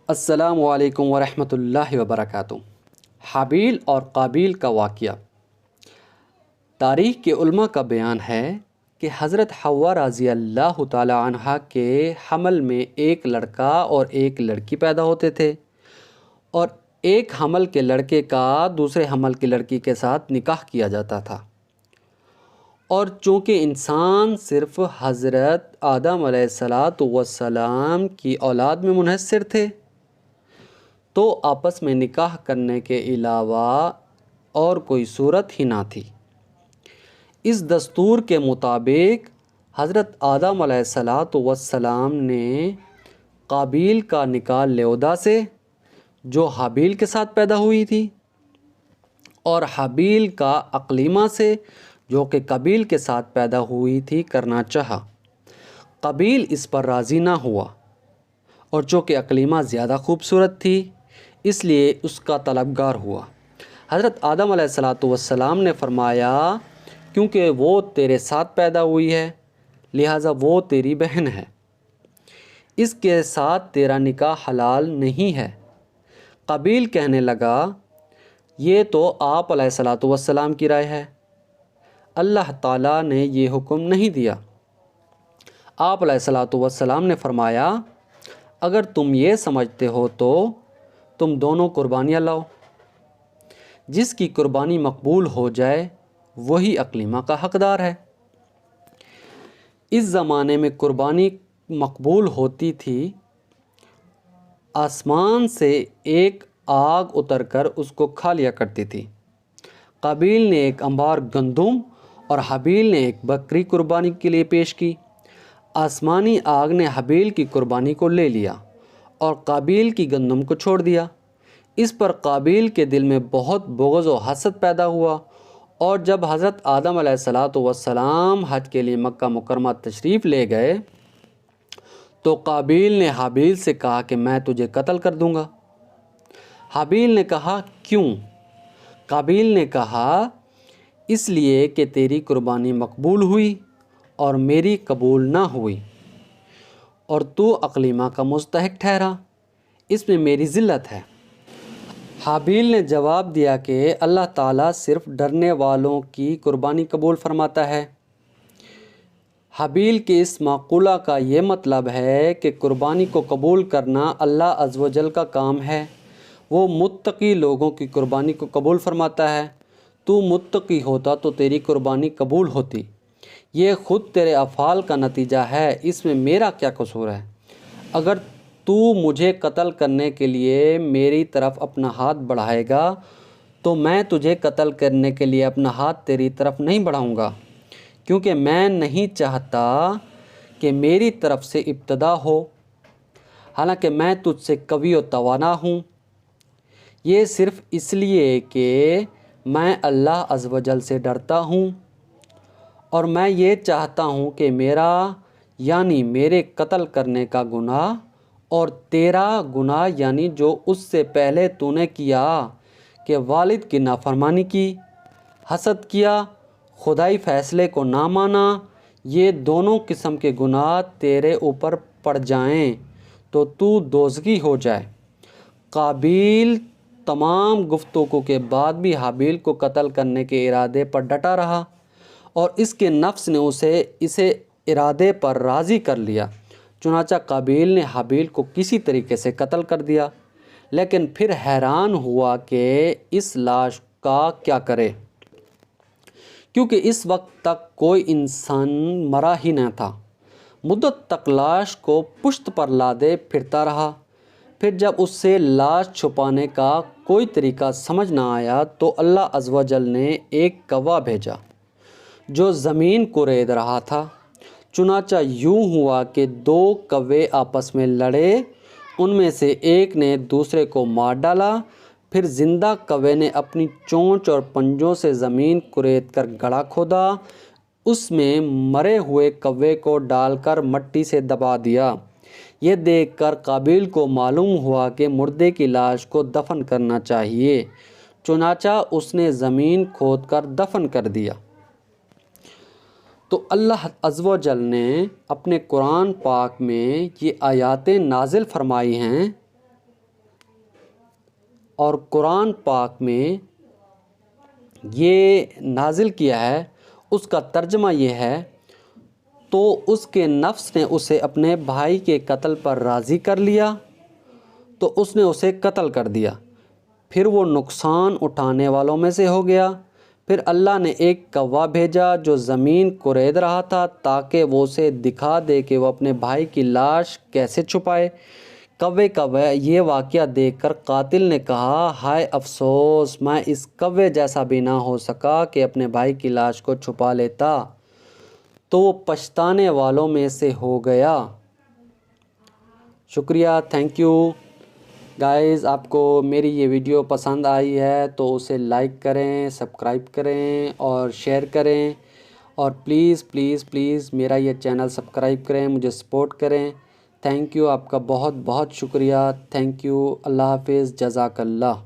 السلام علیکم ورحمۃ اللہ وبرکاتہ۔ حابیل اور قابیل کا واقعہ۔ تاریخ کے علماء کا بیان ہے کہ حضرت حوا رضی اللہ تعالی عنہا کے حمل میں ایک لڑکا اور ایک لڑکی پیدا ہوتے تھے، اور ایک حمل کے لڑکے کا دوسرے حمل کی لڑکی کے ساتھ نکاح کیا جاتا تھا، اور چونکہ انسان صرف حضرت آدم علیہ السلام کی اولاد میں منحصر تھے، تو آپس میں نکاح کرنے کے علاوہ اور کوئی صورت ہی نہ تھی۔ اس دستور کے مطابق حضرت آدم علیہ السلام نے قابیل کا نکاح لیودا سے، جو حابیل کے ساتھ پیدا ہوئی تھی، اور حابیل کا اقلیمہ سے، جو کہ قابیل کے ساتھ پیدا ہوئی تھی، کرنا چاہا۔ قابیل اس پر راضی نہ ہوا، اور چونکہ اقلیمہ زیادہ خوبصورت تھی، اس لیے اس کا طلبگار ہوا۔ حضرت آدم علیہ السلام نے فرمایا، کیونکہ وہ تیرے ساتھ پیدا ہوئی ہے، لہٰذا وہ تیری بہن ہے، اس کے ساتھ تیرا نکاح حلال نہیں ہے۔ قابیل کہنے لگا، یہ تو آپ علیہ السلام کی رائے ہے، اللہ تعالیٰ نے یہ حکم نہیں دیا۔ آپ علیہ السلام نے فرمایا، اگر تم یہ سمجھتے ہو تو تم دونوں قربانیاں لاؤ، جس کی قربانی مقبول ہو جائے وہی اقلیمہ کا حقدار ہے۔ اس زمانے میں قربانی مقبول ہوتی تھی، آسمان سے ایک آگ اتر کر اس کو کھا لیا کرتی تھی۔ قابیل نے ایک انبار گندم اور حابیل نے ایک بکری قربانی کے لیے پیش کی۔ آسمانی آگ نے حابیل کی قربانی کو لے لیا اور قابیل کی گندم کو چھوڑ دیا۔ اس پر قابیل کے دل میں بہت بغض و حسد پیدا ہوا، اور جب حضرت آدم علیہ السلام حج کے لیے مکہ مکرمہ تشریف لے گئے تو قابیل نے حابیل سے کہا کہ میں تجھے قتل کر دوں گا۔ حابیل نے کہا، کیوں؟ قابیل نے کہا، اس لیے کہ تیری قربانی مقبول ہوئی اور میری قبول نہ ہوئی، اور تو اقلیمہ کا مستحق ٹھہرا، اس میں میری ذلت ہے۔ حابیل نے جواب دیا کہ اللہ تعالیٰ صرف ڈرنے والوں کی قربانی قبول فرماتا ہے۔ حابیل کے اس مقولہ کا یہ مطلب ہے کہ قربانی کو قبول کرنا اللہ عز و جل کا کام ہے، وہ متقی لوگوں کی قربانی کو قبول فرماتا ہے۔ تو متقی ہوتا تو تیری قربانی قبول ہوتی، یہ خود تیرے افعال کا نتیجہ ہے، اس میں میرا کیا قصور ہے؟ اگر تو مجھے قتل کرنے کے لیے میری طرف اپنا ہاتھ بڑھائے گا تو میں تجھے قتل کرنے کے لیے اپنا ہاتھ تیری طرف نہیں بڑھاؤں گا، کیونکہ میں نہیں چاہتا کہ میری طرف سے ابتدا ہو، حالانکہ میں تجھ سے قوی و توانا ہوں۔ یہ صرف اس لیے کہ میں اللہ عز و جل سے ڈرتا ہوں، اور میں یہ چاہتا ہوں کہ میرا یعنی میرے قتل کرنے کا گناہ اور تیرا گناہ یعنی جو اس سے پہلے تو نے کیا کہ والد کی نافرمانی کی، حسد کیا، خدائی فیصلے کو نہ مانا، یہ دونوں قسم کے گناہ تیرے اوپر پڑ جائیں تو تو دوزخی ہو جائے۔ قابیل تمام گفتگو کے بعد بھی حابیل کو قتل کرنے کے ارادے پر ڈٹا رہا، اور اس کے نفس نے اسے ارادے پر راضی کر لیا۔ چنانچہ قابیل نے حابیل کو کسی طریقے سے قتل کر دیا، لیکن پھر حیران ہوا کہ اس لاش کا کیا کرے، کیونکہ اس وقت تک کوئی انسان مرا ہی نہ تھا۔ مدت تک لاش کو پشت پر لادے پھرتا رہا، پھر جب اس سے لاش چھپانے کا کوئی طریقہ سمجھ نہ آیا تو اللہ عز و جل نے ایک کوا بھیجا جو زمین کو رید رہا تھا۔ چنانچہ یوں ہوا کہ دو کوے آپس میں لڑے، ان میں سے ایک نے دوسرے کو مار ڈالا، پھر زندہ کوے نے اپنی چونچ اور پنجوں سے زمین کریت کر گڑھا کھودا، اس میں مرے ہوئے کوے کو ڈال کر مٹی سے دبا دیا۔ یہ دیکھ کر قابیل کو معلوم ہوا کہ مردے کی لاش کو دفن کرنا چاہیے، چنانچہ اس نے زمین کھود کر دفن کر دیا۔ تو اللہ عز و جل نے اپنے قرآن پاک میں یہ آیاتیں نازل فرمائی ہیں اور قرآن پاک میں یہ نازل کیا ہے اس کا ترجمہ یہ ہے، تو اس کے نفس نے اسے اپنے بھائی کے قتل پر راضی کر لیا تو اس نے اسے قتل کر دیا، پھر وہ نقصان اٹھانے والوں میں سے ہو گیا۔ پھر اللہ نے ایک کوا بھیجا جو زمین کورید رہا تھا تاکہ وہ اسے دکھا دے کہ وہ اپنے بھائی کی لاش کیسے چھپائے۔ کوے کا یہ واقعہ دیکھ کر قاتل نے کہا، ہائے افسوس، میں اس کوے جیسا بھی نہ ہو سکا کہ اپنے بھائی کی لاش کو چھپا لیتا، تو وہ پچھتانے والوں میں سے ہو گیا۔ شکریہ، تھینک یو گائز۔ آپ کو میری یہ ویڈیو پسند آئی ہے تو اسے لائک کریں، سبسکرائب کریں اور شیئر کریں، اور پلیز پلیز پلیز میرا یہ چینل سبسکرائب کریں، مجھے سپورٹ کریں۔ تھینک یو، آپ کا بہت بہت شکریہ، تھینک یو، اللہ حافظ، جزاک اللہ۔